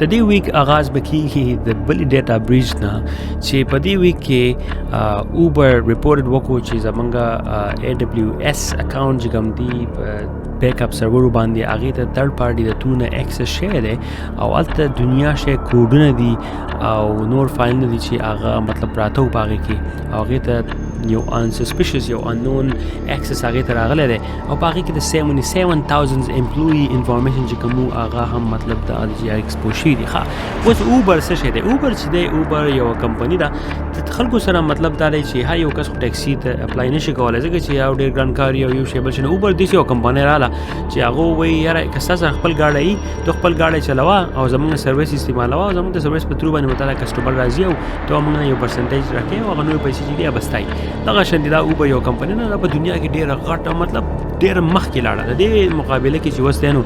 د دې ویک آغاز بکیږي د بلې ډیټا بریج نه چې په دې ویک کې اوبر ریپورټ وکړو چې زمونږ AWS اکاونټ چې کوم دی بیک اپ سرور باندې هغې ته تھرډ پارټي د ترو نه ایکسس شوی دی او هلته دنیا شی کوډونه دي او نور فایلونه دي چې هغه مطلب پراته و په هغې کې او هغې ته یو unsuspicious یو unknown access هغې ته راغلی دی او په هغې کې د 77,000 employee information چې کوم هغه هم مطلب د ایکسپوز شوي دي. ښه اوس اوبر څه شی دی؟ اوبر چې دی اوبر یوه کمپني ده د خلکو سره مطلب دا دی چې هر یو کس خو ټیکسي ته اپلای نشي کولی ځکه چې یو ډېر ګران کار یو شی بل شی نه. اوبر داسې یوه کمپنۍ راغله چې هغه ووایي یاره که ستا سره خپل ګاډی وي ته خپل ګاډی چلوه او زموږ سروس استعمالوه او زموږ د سروس په ترو باندې به تا دا کسټمر راځي او ته موږ نه یو پرسنټیج راکوې او هغه نورې پیسې چې دي هغه به ستایي. دغه شان دي دا اوبر یو کمپنۍ نه ده په دنیا کې ډېره غټه مطلب ډېره مخکې لاړه د دې مقابله کې چې اوس دی نو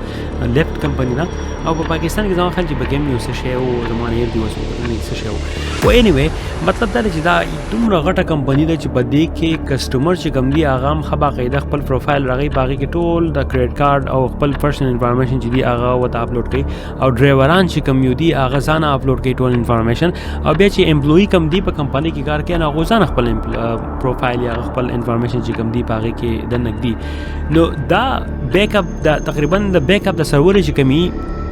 لیفټ کمپنۍ ده او په پاکستان کې زما خیال چې بګیم یو څه شی و زما نه یاد دي اوس څه شی و خو انیوی مطلب دا دی چې دا دومره غټه کمپنۍ ده چې په دې کې کسټمر چې کوم دي هغه هم ښه باقاعده خپل پروفایل راغی په هغې کې ټول د کریډټ کارډ او خپل پرسنل انفارمیشن چې دي هغه ورته اپلوډ کوي او ډرایوران چې کوم یو دي هغه ځانه اپلوډ کوي ټول انفارمیشن او بیا چې امپلوي کم دي په کمپنۍ کې کار کوي نو هغه ځانه خپل پروفایل یا خپل انفارمیشن چې کوم دي په هغې کې دننه ږدي. نو دا بیک اپ د تقریبا د بیک اپ د سرور چې کومي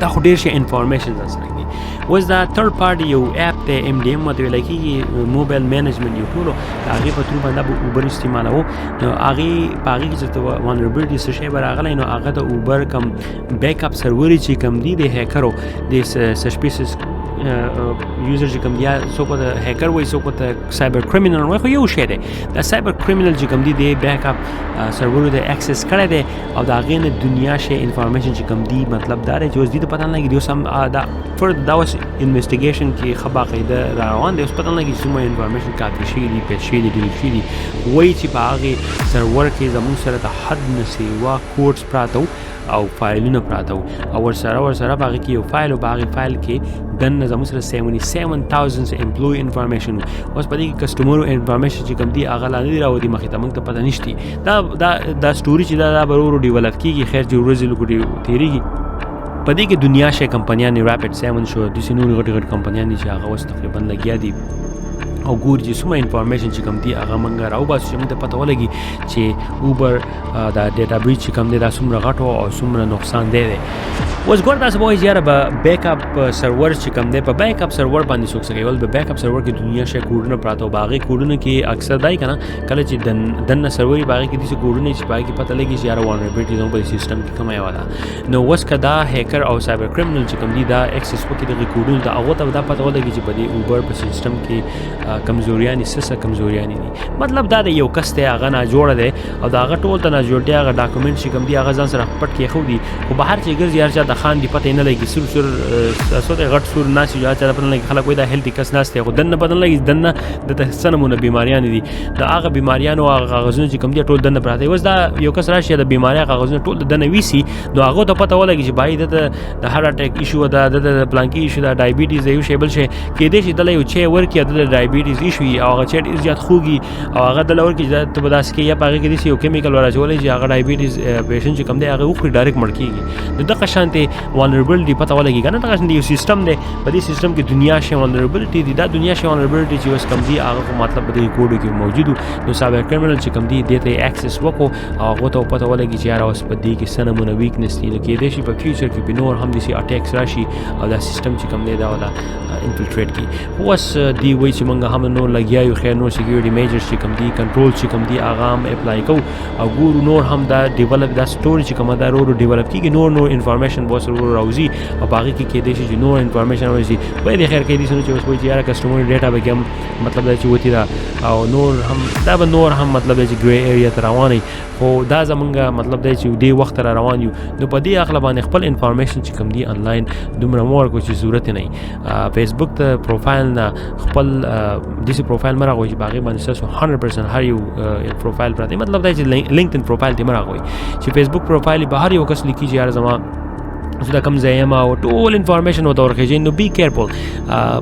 دا خو ډېر شي انفارمیشن ځانسره دي. اوس دا تھرډ پارټي یو اپ دی MDM ورته ویلی کېږي موبایل مینجمنټ یو ټولو د هغې په ترو باندې به اوبر استعمالوو نو هغې په هغې کې چې vulnerability څه شی به راغلی نو هغه د اوبر کم بیک اپ سرورې چې کوم دي د هیکرو د سسپیسس یوزر چې کوم دی څوک ورته هیکر وایي څوک ورته سایبر کریمینل وایي خو یو شی دی دا سایبر کریمینل چې کوم دی د بیک اپ سرورو ته اکسس کړی دی او د هغې نه دنیا شی انفارمیشن چې کوم دی مطلب دا دی چې اوس دې ته پته نه لګي اوس هم دا اوس انویسټیګیشن کې ښه باقاعده را روان دی اوس پته نه لګي چې څومره انفارمیشن کاپي شوي دي پیچ شوي دي ډیلیټ شوي دي وایي چې په هغې سرور کې زموږ سره د حد نه سیوا کوډس پراته او فایلونه پراته او ورسره په هغې کې یو فایل او په هغې فایل کې دننه زموږ سره 77,000 امپلوي انفارمیشن اوس په دې کې کسټمرو انفارمیشن چې کوم دي هغه لا نه دي راوتي مخې ته موږ ته پته نشته دا سټوري چې دا به ورو ډیولپ کېږي خیر چې ورځې لږ تېرېږي په دې کې دنیا شی کمپنیانې راپډ 7 شو داسې نورې غټې کمپنیان دي چې هغه اوس تقریبا لګیا دي او ګوري چې څومره انفارمیشن چې کوم دي هغه موږ راوباسو چې موږ ته پته ولګي چې اوبر دا ډیټا بریچ چې کوم دی دا څومره غټ او څومره نقصان دی اوس ګوره تاسو به وایئ چې یاره به بیک اپ سرور چې کوم دی په بیک اپ سرور باندې څوک څه کوي ول په بیک اپ سرور کې دنیا شی کوډونه پراته او په هغې کوډونو کې اکثر دا یې که نه کله چې دننه سرور په هغې کې داسې کوډونه چې په هغې کې پته لګي چې یاره vulnerability زموږ په سیسټم کې کومه یوه ده نو اوس که دا هیکر او سایبر کریمینل چې کوم دي دا اکسس وکړي دغې کوډونو ته هغو ته دا پته ولګي چې په دې اوبر په سیسټم کې کمزوریانې څه کمزوریانې دي مطلب دا د یو کس دی هغه ناجوړه دی او د هغه ټول ته ناجوړتیا هغه ډاکومنټ چې کوم دي هغه ځان سره پټ کېښودي خو بهر چې ګرځي هر چا د خان دي پته یې نه لګي سور غټ سور ناست وي هر چا ته پته نه لګي خلک وایي دا هیلتي کس ناست دی خو دننه پته نه لګي دننه دته څه نمونه بیماریانې دي د هغه بیماریانو هغه کاغذونه چې کوم دي ټول دننه پراته اوس دا یو کس راشي د بیمارۍ کاغذونه ټول دننه ویسي نو هغو ته پته ولګي چې بھائی دته د هارټ اټیک ایشو ده د پلانکي ایشو ده ډایبیټیز یو شی بل شی کېدای شي دله یو چی ورکړي د ډایبیټیز ایشو وي او هغه چی ډېر زیات خوږي او هغه دله ورکړي ته به داسې کوي یا په هغې کې داسې یو کیمیکل وراچولی چې هغه ډایبیټیز پیشنټ چې کوم دی هغه وخوري ډایرکټ مړ کېږي نو دغه شانتې vulnerability پته ولګي که نه دغه شانتې یو سیسټم دی په دې سیسټم کې دنیا شی vulnerability دي دا دنیا شی vulnerability چې اوس کوم دي هغه مطلب په دې کوډو کې موجود نو سایبر کریمینل چې کوم دي دې ته اکسس وکړو او هغو ته پته ولګي چې یاره اوس په دې کې څه نمونه ویکنس دي نو کېدای شي په فیوچر کې به نور هم داسې اټیکس راشي او دا سیسټم چې کوم دی دا ولا انفلټریټ کړي اوس دی وایي چې موږ هم نور لګیا یو خیر نور سیکیورټي میجرز چې کوم دي کنټرول چې کوم دي هغه هم اپلای کوو او ګورو نور هم دا ډیولپ دا سټوري چې کومه دا ورو ډیولپ کېږي نور انفارمیشن به اوس ورو راوځي او په هغې کې کېدای شي چې نور انفارمیشن راوځي وایي د خیر کېدای شي چې اوس وایي چې یاره کسټمر ډیټا به کې هم مطلب دا چې وتې ده او نور هم دا به نور هم مطلب دی چې ګرې ایریا ته روانوي خو دا زمونږ مطلب دی چې ډېر وخت را روان یو نو په دې هکله باندې خپل انفارمیشن چې کوم دي انلاین دومره مه ورکړو چې ضرورت یې نه وي فیسبوک ته پروفایل نه خپل داسې پروفایل مه راغوئ چې په هغې باندې ستاسو 100% هر یو پروفایل پراته مطلب دا چې لینکډین پروفایل دې مه راغوئ چې فیسبوک پروفایل به هر یو کس لیکي چې یاره زما زه دا کوم ځای یم او ټول انفارمیشن ورته ورخېږي نو بی کیرفول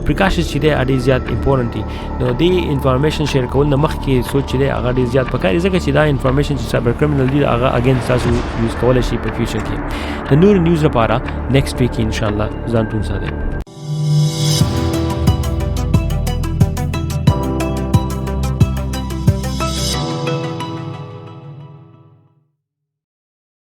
پریکاشنز چې دی ډېر زیات امپورټنټ دي نو دې انفارمیشن شیر کول نه مخکې سوچ چې دی هغه ډېر زیات پکار دی ځکه چې دا انفارمیشن چې سایبر کریمینل دي هغه اګینسټ تاسو یوز کولی شي په فیوچر کې د نور نیوز لپاره نیکسټ ویک انشاءالله ځان ټول ساتئ